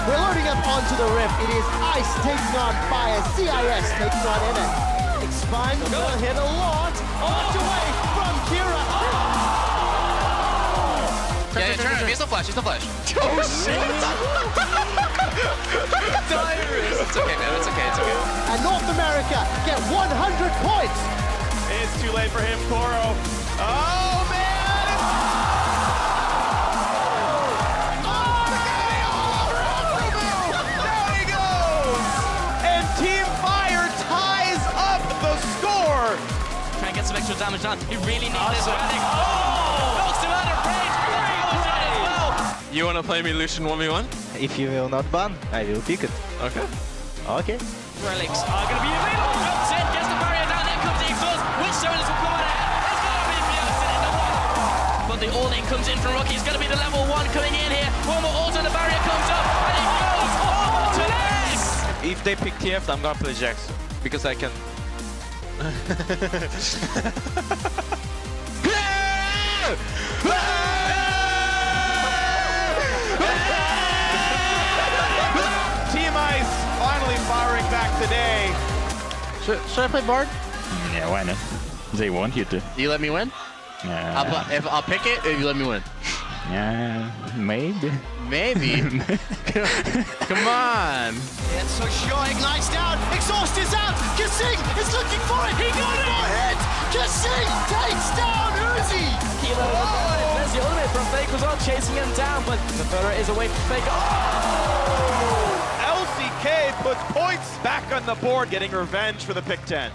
We're loading up onto the Rift. It is Ice taking on Fire, CIS taking on Emmett. Expand will hit a lot. Blocked away from Kira. Yeah, turn him. He's no flash. He's no flash. Oh shit! Tyrus. It's okay, man. It's okay. It's okay. And North America get 100 points. It's too late for him, Koro. Oh man! There he goes! And Team Fire ties up the score. Try and get some extra damage on. He really needs this running. Oh! Knocks him out of range. As well. You wanna play me Lucian 1v1? If you will not ban, I will pick it. Okay. Okay. Relics are going to be available. Comes in, gets the barrier down, then comes the exhaust. Which Serenus will come out ahead? It's going to be Beyonce in the one. But the all-in comes in from Rookie. It's going to be the level 1 coming in here. One more ult and the barrier comes up. And it goes home to this. If they pick TF, I'm gonna play Jax. Because I can... Team Ice finally firing back today. Should I play Bard? Yeah, why not? They want you to. You let me win? Yeah. If I'll pick it, if you let me win. Yeah, maybe. Maybe. Come on. It's so sure, ignites down, exhaust is out, Kasing is looking for it, he got it! Kasing takes down Uzi! Kilo, there's the ultimate from Fake was on, chasing him down, but the further is away from Fake. LCK puts points back on the board, getting revenge for the pick 10.